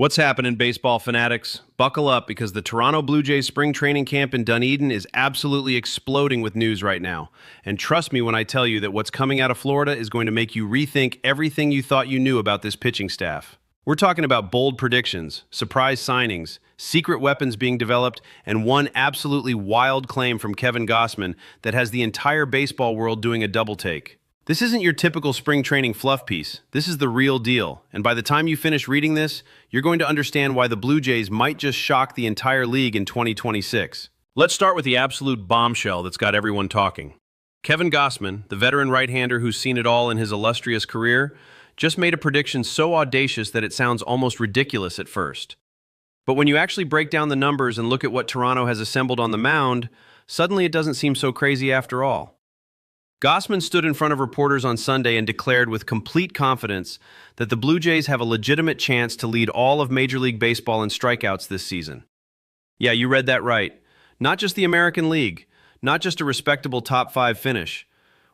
What's happening, baseball fanatics? Buckle up because the Toronto Blue Jays spring training camp in Dunedin is absolutely exploding with news right now. And trust me when I tell you that what's coming out of Florida is going to make you rethink everything you thought you knew about this pitching staff. We're talking about bold predictions, surprise signings, secret weapons being developed, and one absolutely wild claim from Kevin Gausman that has the entire baseball world doing a double take. This isn't your typical spring training fluff piece. This is the real deal. And by the time you finish reading this, you're going to understand why the Blue Jays might just shock the entire league in 2026. Let's start with the absolute bombshell that's got everyone talking. Kevin Gausman, the veteran right-hander who's seen it all in his illustrious career, just made a prediction so audacious that it sounds almost ridiculous at first. But when you actually break down the numbers and look at what Toronto has assembled on the mound, suddenly it doesn't seem so crazy after all. Gausman stood in front of reporters on Sunday and declared with complete confidence that the Blue Jays have a legitimate chance to lead all of Major League Baseball in strikeouts this season. Yeah, you read that right. Not just the American League, not just a respectable top 5 finish.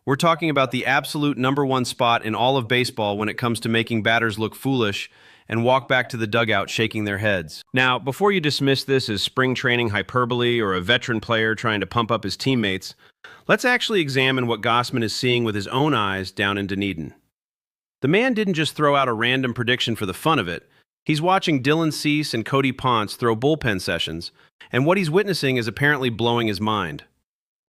We're talking about the absolute #1 spot in all of baseball when it comes to making batters look foolish and walk back to the dugout shaking their heads. Now, before you dismiss this as spring training hyperbole or a veteran player trying to pump up his teammates, let's actually examine what Gausman is seeing with his own eyes down in Dunedin. The man didn't just throw out a random prediction for the fun of it. He's watching Dylan Cease and Cody Ponce throw bullpen sessions, and what he's witnessing is apparently blowing his mind.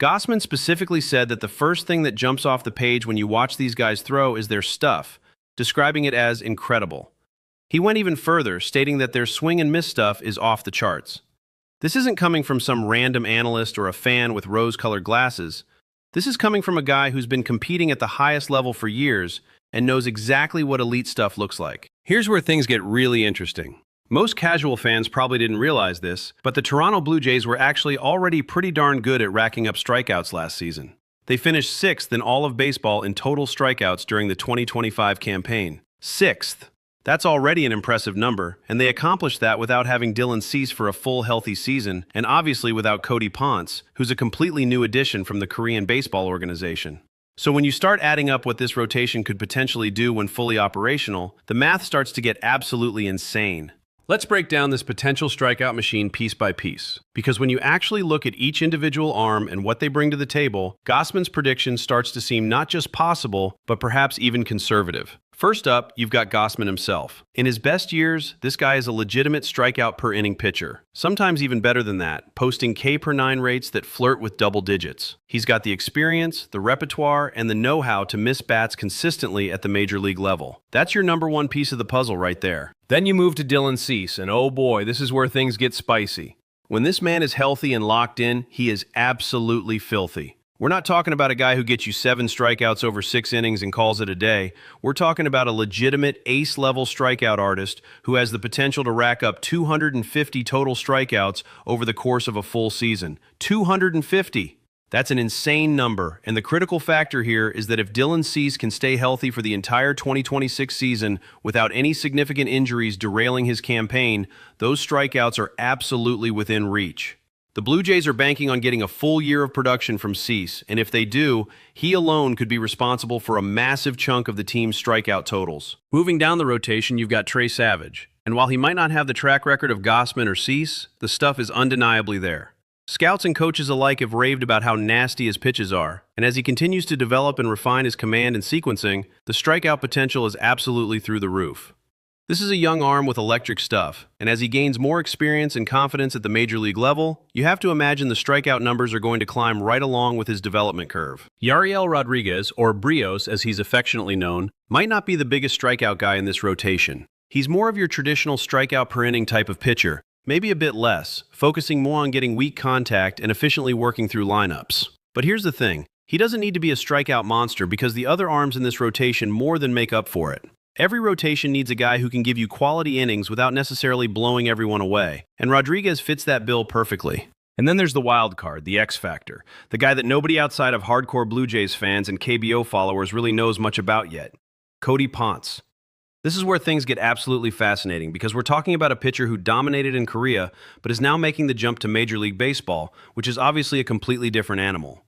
Gausman specifically said that the first thing that jumps off the page when you watch these guys throw is their stuff, describing it as incredible. He went even further, stating that their swing and miss stuff is off the charts. This isn't coming from some random analyst or a fan with rose-colored glasses. This is coming from a guy who's been competing at the highest level for years and knows exactly what elite stuff looks like. Here's where things get really interesting. Most casual fans probably didn't realize this, but the Toronto Blue Jays were actually already pretty darn good at racking up strikeouts last season. They finished 6th in all of baseball in total strikeouts during the 2025 campaign. 6th. That's already an impressive number, and they accomplished that without having Dylan Cease for a full healthy season, and obviously without Cody Ponce, who's a completely new addition from the Korean baseball organization. So when you start adding up what this rotation could potentially do when fully operational, the math starts to get absolutely insane. Let's break down this potential strikeout machine piece by piece, because when you actually look at each individual arm and what they bring to the table, Gausman's prediction starts to seem not just possible, but perhaps even conservative. First up, you've got Gausman himself. In his best years, this guy is a legitimate strikeout per inning pitcher, sometimes even better than that, posting K/9 rates that flirt with double digits. He's got the experience, the repertoire, and the know-how to miss bats consistently at the major league level. That's your #1 piece of the puzzle right there. Then you move to Dylan Cease, and oh boy, this is where things get spicy. When this man is healthy and locked in, he is absolutely filthy. We're not talking about a guy who gets you 7 strikeouts over 6 innings and calls it a day. We're talking about a legitimate ace-level strikeout artist who has the potential to rack up 250 total strikeouts over the course of a full season. 250! That's an insane number, and the critical factor here is that if Dylan Cease can stay healthy for the entire 2026 season without any significant injuries derailing his campaign, those strikeouts are absolutely within reach. The Blue Jays are banking on getting a full year of production from Cease, and if they do, he alone could be responsible for a massive chunk of the team's strikeout totals. Moving down the rotation, you've got Trey Savage, and while he might not have the track record of Gausman or Cease, the stuff is undeniably there. Scouts and coaches alike have raved about how nasty his pitches are, and as he continues to develop and refine his command and sequencing, the strikeout potential is absolutely through the roof. This is a young arm with electric stuff, and as he gains more experience and confidence at the major league level, you have to imagine the strikeout numbers are going to climb right along with his development curve. Yariel Rodriguez, or Brios as he's affectionately known, might not be the biggest strikeout guy in this rotation. He's more of your traditional strikeout per inning type of pitcher, maybe a bit less, focusing more on getting weak contact and efficiently working through lineups. But here's the thing, he doesn't need to be a strikeout monster because the other arms in this rotation more than make up for it. Every rotation needs a guy who can give you quality innings without necessarily blowing everyone away, and Rodriguez fits that bill perfectly. And then there's the wild card, the X factor, the guy that nobody outside of hardcore Blue Jays fans and KBO followers really knows much about yet, Cody Ponce. This is where things get absolutely fascinating because we're talking about a pitcher who dominated in Korea but is now making the jump to Major League Baseball, which is obviously a completely different animal.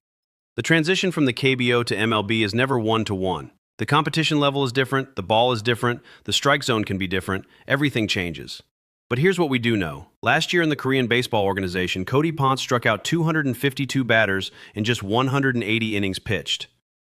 The transition from the KBO to MLB is never one-to-one. The competition level is different, the ball is different, the strike zone can be different, everything changes. But here's what we do know. Last year in the Korean Baseball Organization, Cody Ponce struck out 252 batters in just 180 innings pitched.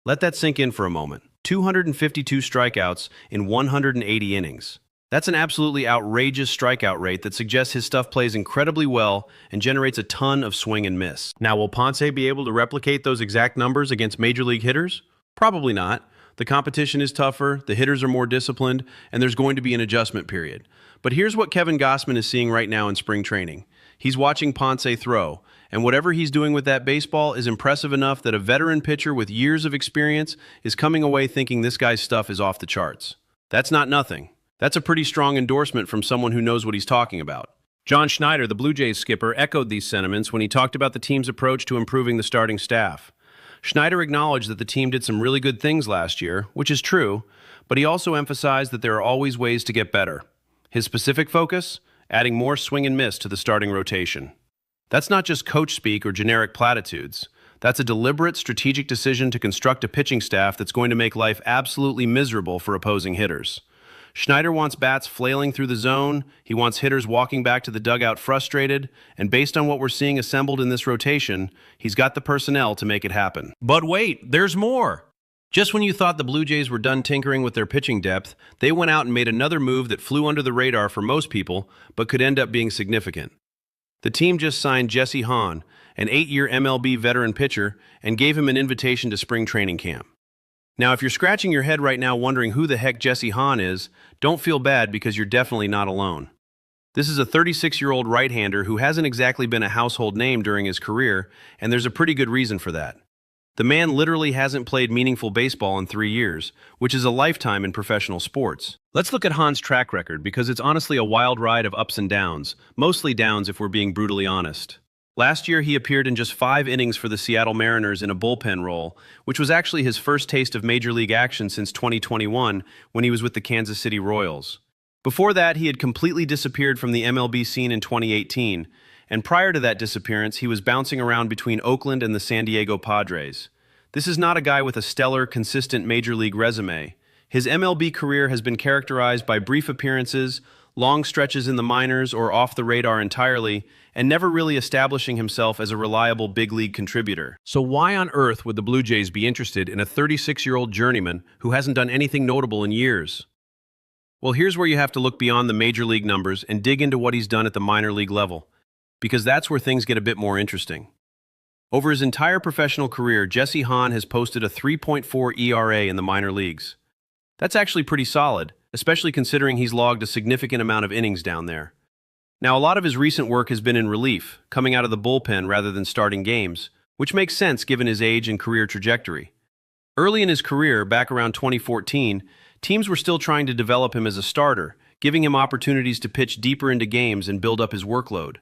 Let that sink in for a moment. 252 strikeouts in 180 innings. That's an absolutely outrageous strikeout rate that suggests his stuff plays incredibly well and generates a ton of swing and miss. Now, will Ponce be able to replicate those exact numbers against major league hitters? Probably not. The competition is tougher, the hitters are more disciplined, and there's going to be an adjustment period. But here's what Kevin Gausman is seeing right now in spring training. He's watching Ponce throw, and whatever he's doing with that baseball is impressive enough that a veteran pitcher with years of experience is coming away thinking this guy's stuff is off the charts. That's not nothing. That's a pretty strong endorsement from someone who knows what he's talking about. John Schneider, the Blue Jays skipper, echoed these sentiments when he talked about the team's approach to improving the starting staff. Schneider acknowledged that the team did some really good things last year, which is true, but he also emphasized that there are always ways to get better. His specific focus? Adding more swing and miss to the starting rotation. That's not just coach speak or generic platitudes. That's a deliberate, strategic decision to construct a pitching staff that's going to make life absolutely miserable for opposing hitters. Schneider wants bats flailing through the zone, he wants hitters walking back to the dugout frustrated, and based on what we're seeing assembled in this rotation, he's got the personnel to make it happen. But wait, there's more! Just when you thought the Blue Jays were done tinkering with their pitching depth, they went out and made another move that flew under the radar for most people, but could end up being significant. The team just signed Jesse Hahn, an 8-year MLB veteran pitcher, and gave him an invitation to spring training camp. Now, if you're scratching your head right now wondering who the heck Jesse Hahn is, don't feel bad because you're definitely not alone. This is a 36-year-old right-hander who hasn't exactly been a household name during his career, and there's a pretty good reason for that. The man literally hasn't played meaningful baseball in 3 years, which is a lifetime in professional sports. Let's look at Hahn's track record because it's honestly a wild ride of ups and downs, mostly downs if we're being brutally honest. Last year, he appeared in just 5 innings for the Seattle Mariners in a bullpen role, which was actually his first taste of major league action since 2021 when he was with the Kansas City Royals. Before that, he had completely disappeared from the MLB scene in 2018, and prior to that disappearance, he was bouncing around between Oakland and the San Diego Padres. This is not a guy with a stellar, consistent major league resume. His MLB career has been characterized by brief appearances, long stretches in the minors or off the radar entirely, and never really establishing himself as a reliable big league contributor. So why on earth would the Blue Jays be interested in a 36-year-old journeyman who hasn't done anything notable in years? Well, here's where you have to look beyond the major league numbers and dig into what he's done at the minor league level, because that's where things get a bit more interesting. Over his entire professional career, Jesse Hahn has posted a 3.4 ERA in the minor leagues. That's actually pretty solid, especially considering he's logged a significant amount of innings down there. Now, a lot of his recent work has been in relief, coming out of the bullpen rather than starting games, which makes sense given his age and career trajectory. Early in his career, back around 2014, teams were still trying to develop him as a starter, giving him opportunities to pitch deeper into games and build up his workload.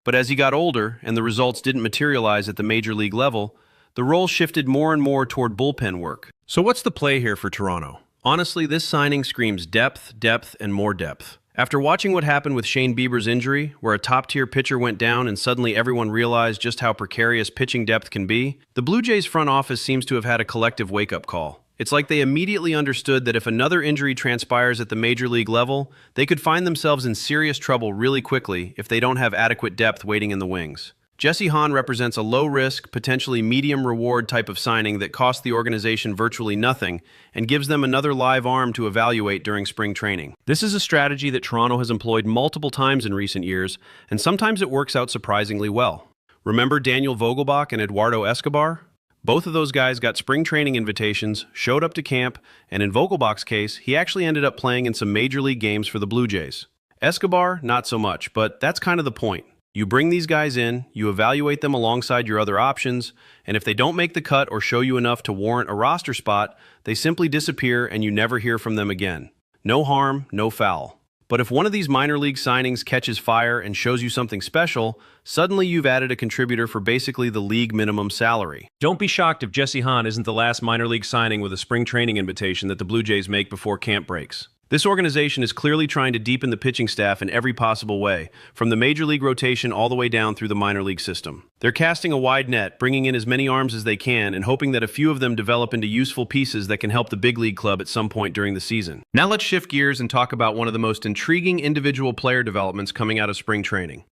But as he got older and the results didn't materialize at the major league level, the role shifted more and more toward bullpen work. So what's the play here for Toronto? Honestly, this signing screams depth, depth, and more depth. After watching what happened with Shane Bieber's injury, where a top-tier pitcher went down and suddenly everyone realized just how precarious pitching depth can be, the Blue Jays front office seems to have had a collective wake-up call. It's like they immediately understood that if another injury transpires at the major league level, they could find themselves in serious trouble really quickly if they don't have adequate depth waiting in the wings. Jesse Hahn represents a low-risk, potentially medium-reward type of signing that costs the organization virtually nothing and gives them another live arm to evaluate during spring training. This is a strategy that Toronto has employed multiple times in recent years, and sometimes it works out surprisingly well. Remember Daniel Vogelbach and Eduardo Escobar? Both of those guys got spring training invitations, showed up to camp, and in Vogelbach's case, he actually ended up playing in some major league games for the Blue Jays. Escobar, not so much, but that's kind of the point. You bring these guys in, you evaluate them alongside your other options, and if they don't make the cut or show you enough to warrant a roster spot, they simply disappear and you never hear from them again. No harm, no foul. But if one of these minor league signings catches fire and shows you something special, suddenly you've added a contributor for basically the league minimum salary. Don't be shocked if Jesse Hahn isn't the last minor league signing with a spring training invitation that the Blue Jays make before camp breaks. This organization is clearly trying to deepen the pitching staff in every possible way, from the major league rotation all the way down through the minor league system. They're casting a wide net, bringing in as many arms as they can, and hoping that a few of them develop into useful pieces that can help the big league club at some point during the season. Now let's shift gears and talk about one of the most intriguing individual player developments coming out of spring training.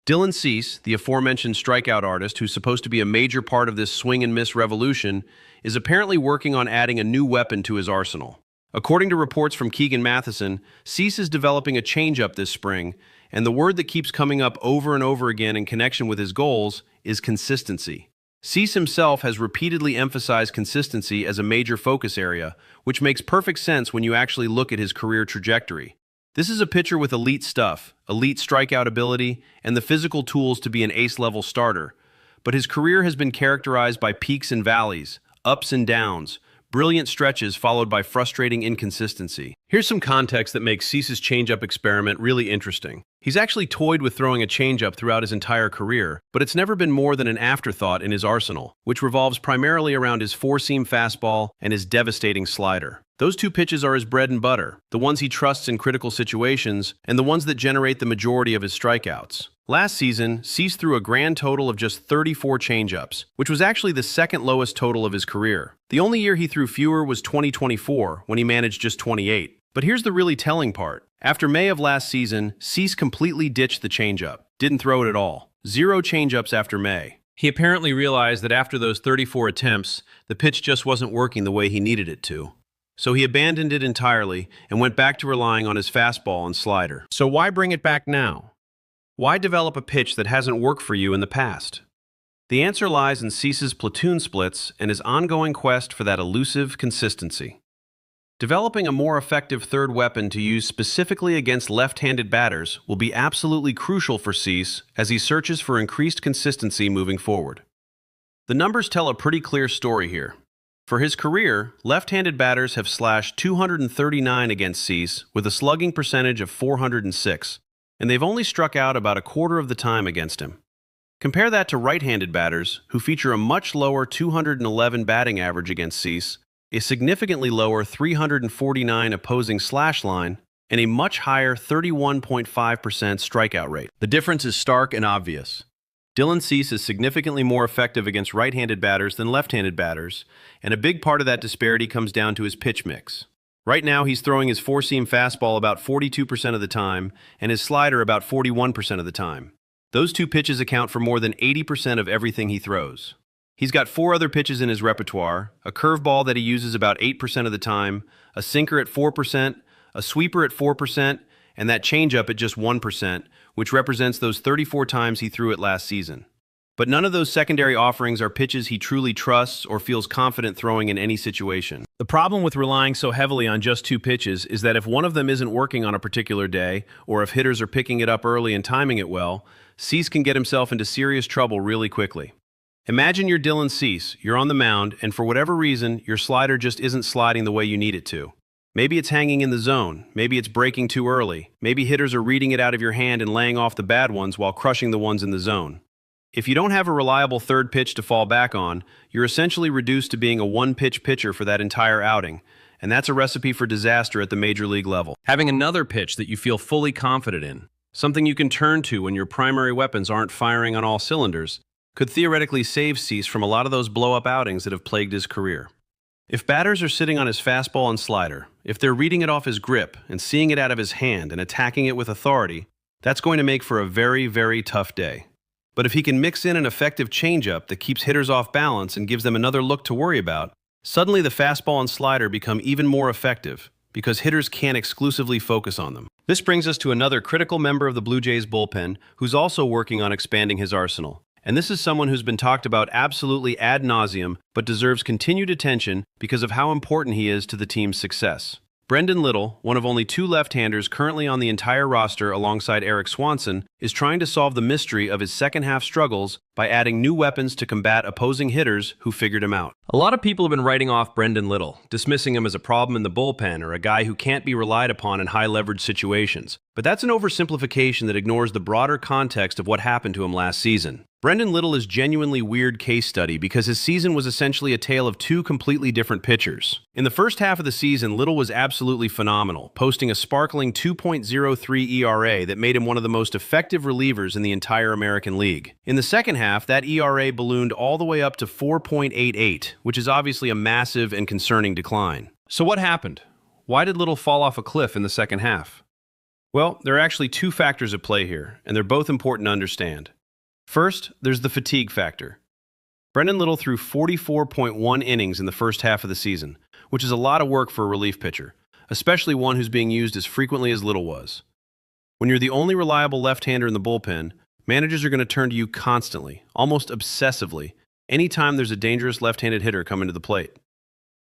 Dylan Cease, the aforementioned strikeout artist who's supposed to be a major part of this swing and miss revolution, is apparently working on adding a new weapon to his arsenal. According to reports from Keegan Matheson, Cease is developing a changeup this spring, and the word that keeps coming up over and over again in connection with his goals is consistency. Cease himself has repeatedly emphasized consistency as a major focus area, which makes perfect sense when you actually look at his career trajectory. This is a pitcher with elite stuff, elite strikeout ability, and the physical tools to be an ace-level starter. But his career has been characterized by peaks and valleys, ups and downs, brilliant stretches followed by frustrating inconsistency. Here's some context that makes Cease's changeup experiment really interesting. He's actually toyed with throwing a changeup throughout his entire career, but it's never been more than an afterthought in his arsenal, which revolves primarily around his four-seam fastball and his devastating slider. Those two pitches are his bread and butter, the ones he trusts in critical situations, and the ones that generate the majority of his strikeouts. Last season, Cease threw a grand total of just 34 changeups, which was actually the second lowest total of his career. The only year he threw fewer was 2024, when he managed just 28. But here's the really telling part. After May of last season, Cease completely ditched the changeup, didn't throw it at all. 0 changeups after May. He apparently realized that after those 34 attempts, the pitch just wasn't working the way he needed it to. So he abandoned it entirely and went back to relying on his fastball and slider. So why bring it back now? Why develop a pitch that hasn't worked for you in the past? The answer lies in Cease's platoon splits and his ongoing quest for that elusive consistency. Developing a more effective third weapon to use specifically against left-handed batters will be absolutely crucial for Cease as he searches for increased consistency moving forward. The numbers tell a pretty clear story here. For his career, left-handed batters have slashed 239 against Cease with a slugging percentage of 406, and they've only struck out about a quarter of the time against him. Compare that to right-handed batters, who feature a much lower 211 batting average against Cease, a significantly lower 349 opposing slash line, and a much higher 31.5% strikeout rate. The difference is stark and obvious. Dylan Cease is significantly more effective against right-handed batters than left-handed batters, and a big part of that disparity comes down to his pitch mix. Right now, he's throwing his four-seam fastball about 42% of the time, and his slider about 41% of the time. Those two pitches account for more than 80% of everything he throws. He's got 4 other pitches in his repertoire, a curveball that he uses about 8% of the time, a sinker at 4%, a sweeper at 4%, and that changeup at just 1%, which represents those 34 times he threw it last season. But none of those secondary offerings are pitches he truly trusts or feels confident throwing in any situation. The problem with relying so heavily on just 2 pitches is that if one of them isn't working on a particular day, or if hitters are picking it up early and timing it well, Cease can get himself into serious trouble really quickly. Imagine you're Dylan Cease, you're on the mound, and for whatever reason, your slider just isn't sliding the way you need it to. Maybe it's hanging in the zone, maybe it's breaking too early, maybe hitters are reading it out of your hand and laying off the bad ones while crushing the ones in the zone. If you don't have a reliable third pitch to fall back on, you're essentially reduced to being a one-pitch pitcher for that entire outing, and that's a recipe for disaster at the major league level. Having another pitch that you feel fully confident in, something you can turn to when your primary weapons aren't firing on all cylinders, could theoretically save Cease from a lot of those blow-up outings that have plagued his career. If batters are sitting on his fastball and slider, if they're reading it off his grip and seeing it out of his hand and attacking it with authority, that's going to make for a very, very tough day. But if he can mix in an effective changeup that keeps hitters off balance and gives them another look to worry about, suddenly the fastball and slider become even more effective because hitters can't exclusively focus on them. This brings us to another critical member of the Blue Jays bullpen who's also working on expanding his arsenal. And this is someone who's been talked about absolutely ad nauseum, but deserves continued attention because of how important he is to the team's success. Brendan Little, one of only 2 left-handers currently on the entire roster alongside Eric Swanson, is trying to solve the mystery of his second-half struggles by adding new weapons to combat opposing hitters who figured him out. A lot of people have been writing off Brendan Little, dismissing him as a problem in the bullpen or a guy who can't be relied upon in high-leverage situations. But that's an oversimplification that ignores the broader context of what happened to him last season. Brendan Little is genuinely weird case study because his season was essentially a tale of two completely different pitchers. In the first half of the season, Little was absolutely phenomenal, posting a sparkling 2.03 ERA that made him one of the most effective relievers in the entire American League. In the second half, that ERA ballooned all the way up to 4.88, which is obviously a massive and concerning decline. So what happened? Why did Little fall off a cliff in the second half? Well, there are actually two factors at play here, and they're both important to understand. First, there's the fatigue factor. Brendan Little threw 44.1 innings in the first half of the season, which is a lot of work for a relief pitcher, especially one who's being used as frequently as Little was. When you're the only reliable left-hander in the bullpen, managers are going to turn to you constantly, almost obsessively, anytime there's a dangerous left-handed hitter coming to the plate.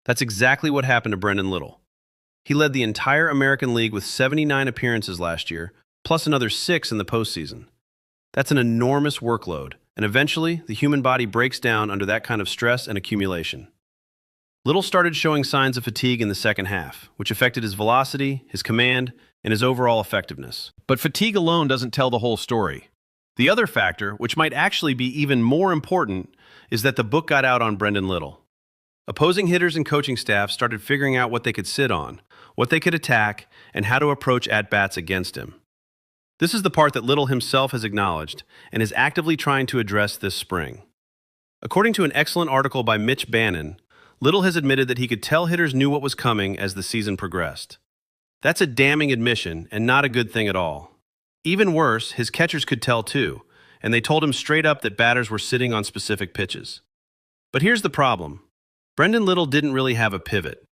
That's exactly what happened to Brendan Little. He led the entire American League with 79 appearances last year, plus another 6 in the postseason. That's an enormous workload, and eventually, the human body breaks down under that kind of stress and accumulation. Little started showing signs of fatigue in the second half, which affected his velocity, his command, and his overall effectiveness. But fatigue alone doesn't tell the whole story. The other factor, which might actually be even more important, is that the book got out on Brendan Little. Opposing hitters and coaching staff started figuring out what they could sit on, what they could attack, and how to approach at-bats against him. This is the part that Little himself has acknowledged and is actively trying to address this spring. According to an excellent article by Mitch Bannon, Little has admitted that he could tell hitters knew what was coming as the season progressed. That's a damning admission and not a good thing at all. Even worse, his catchers could tell too, and they told him straight up that batters were sitting on specific pitches. But here's the problem. Brendan Little didn't really have a pivot.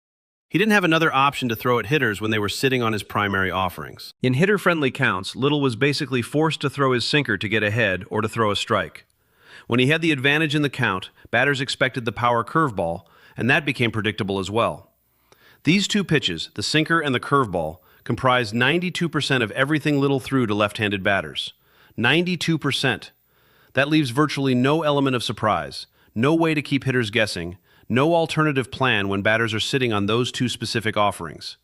He didn't have another option to throw at hitters when they were sitting on his primary offerings. In hitter-friendly counts, Little was basically forced to throw his sinker to get ahead or to throw a strike. When he had the advantage in the count, batters expected the power curveball, and that became predictable as well. These two pitches, the sinker and the curveball, comprised 92% of everything Little threw to left-handed batters. 92%. That leaves virtually no element of surprise, no way to keep hitters guessing, no alternative plan when batters are sitting on those two specific offerings.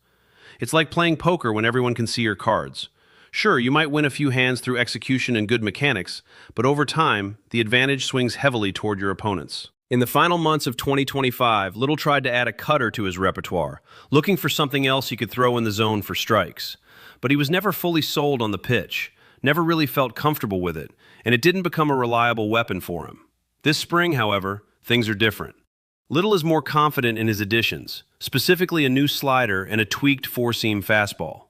It's like playing poker when everyone can see your cards. Sure, you might win a few hands through execution and good mechanics, but over time, the advantage swings heavily toward your opponents. In the final months of 2025, Little tried to add a cutter to his repertoire, looking for something else he could throw in the zone for strikes. But he was never fully sold on the pitch, never really felt comfortable with it, and it didn't become a reliable weapon for him. This spring, however, things are different. Little is more confident in his additions, specifically a new slider and a tweaked four-seam fastball.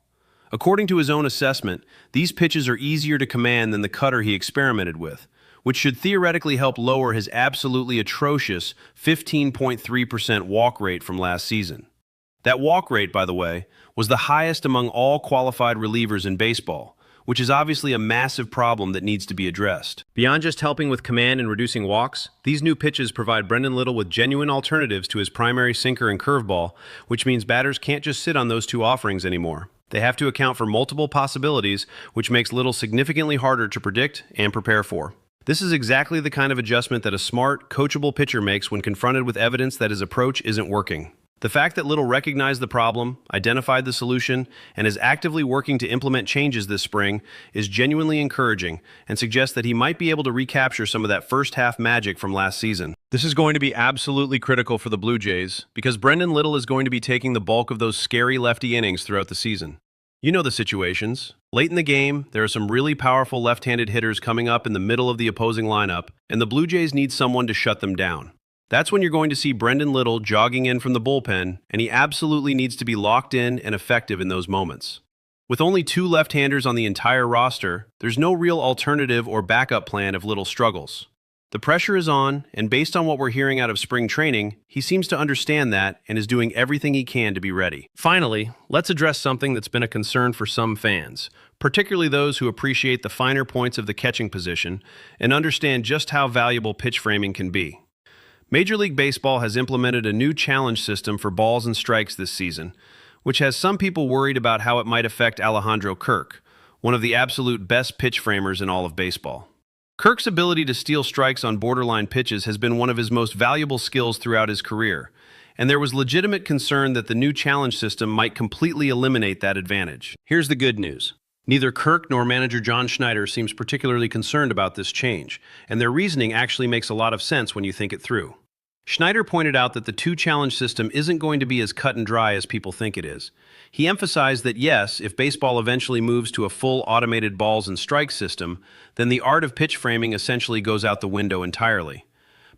According to his own assessment, these pitches are easier to command than the cutter he experimented with, which should theoretically help lower his absolutely atrocious 15.3% walk rate from last season. That walk rate, by the way, was the highest among all qualified relievers in baseball, which is obviously a massive problem that needs to be addressed. Beyond just helping with command and reducing walks, these new pitches provide Brendan Little with genuine alternatives to his primary sinker and curveball, which means batters can't just sit on those two offerings anymore. They have to account for multiple possibilities, which makes Little significantly harder to predict and prepare for. This is exactly the kind of adjustment that a smart, coachable pitcher makes when confronted with evidence that his approach isn't working. The fact that Little recognized the problem, identified the solution, and is actively working to implement changes this spring is genuinely encouraging and suggests that he might be able to recapture some of that first-half magic from last season. This is going to be absolutely critical for the Blue Jays because Brendan Little is going to be taking the bulk of those scary lefty innings throughout the season. You know the situations. Late in the game, there are some really powerful left-handed hitters coming up in the middle of the opposing lineup, and the Blue Jays need someone to shut them down. That's when you're going to see Brendan Little jogging in from the bullpen, and he absolutely needs to be locked in and effective in those moments. With only 2 left-handers on the entire roster, there's no real alternative or backup plan if Little struggles. The pressure is on, and based on what we're hearing out of spring training, he seems to understand that and is doing everything he can to be ready. Finally, let's address something that's been a concern for some fans, particularly those who appreciate the finer points of the catching position and understand just how valuable pitch framing can be. Major League Baseball has implemented a new challenge system for balls and strikes this season, which has some people worried about how it might affect Alejandro Kirk, one of the absolute best pitch framers in all of baseball. Kirk's ability to steal strikes on borderline pitches has been one of his most valuable skills throughout his career, and there was legitimate concern that the new challenge system might completely eliminate that advantage. Here's the good news. Neither Kirk nor manager John Schneider seems particularly concerned about this change, and their reasoning actually makes a lot of sense when you think it through. Schneider pointed out that the two-challenge system isn't going to be as cut and dry as people think it is. He emphasized that yes, if baseball eventually moves to a full automated balls and strikes system, then the art of pitch framing essentially goes out the window entirely.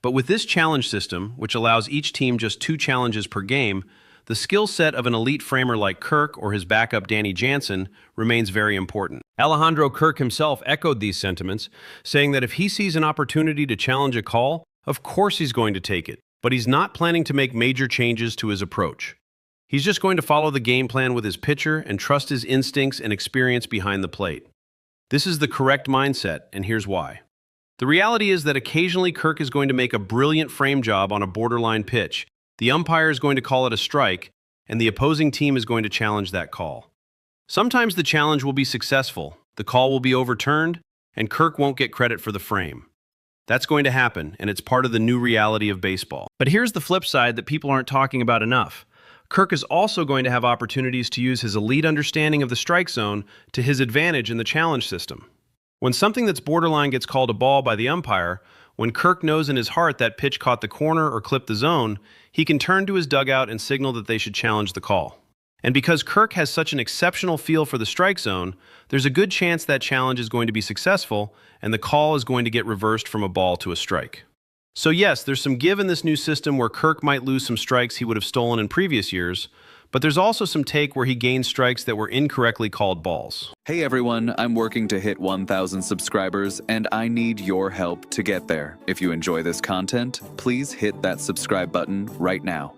But with this challenge system, which allows each team just 2 challenges per game, the skill set of an elite framer like Kirk or his backup Danny Jansen remains very important. Alejandro Kirk himself echoed these sentiments, saying that if he sees an opportunity to challenge a call, of course he's going to take it, but he's not planning to make major changes to his approach. He's just going to follow the game plan with his pitcher and trust his instincts and experience behind the plate. This is the correct mindset, and here's why. The reality is that occasionally Kirk is going to make a brilliant frame job on a borderline pitch. The umpire is going to call it a strike, and the opposing team is going to challenge that call. Sometimes the challenge will be successful, the call will be overturned, and Kirk won't get credit for the frame. That's going to happen, and it's part of the new reality of baseball. But here's the flip side that people aren't talking about enough. Kirk is also going to have opportunities to use his elite understanding of the strike zone to his advantage in the challenge system. When something that's borderline gets called a ball by the umpire, when Kirk knows in his heart that pitch caught the corner or clipped the zone, he can turn to his dugout and signal that they should challenge the call. And because Kirk has such an exceptional feel for the strike zone, there's a good chance that challenge is going to be successful and the call is going to get reversed from a ball to a strike. So yes, there's some give in this new system where Kirk might lose some strikes he would have stolen in previous years, but there's also some take where he gains strikes that were incorrectly called balls. Hey everyone, I'm working to hit 1,000 subscribers and I need your help to get there. If you enjoy this content, please hit that subscribe button right now.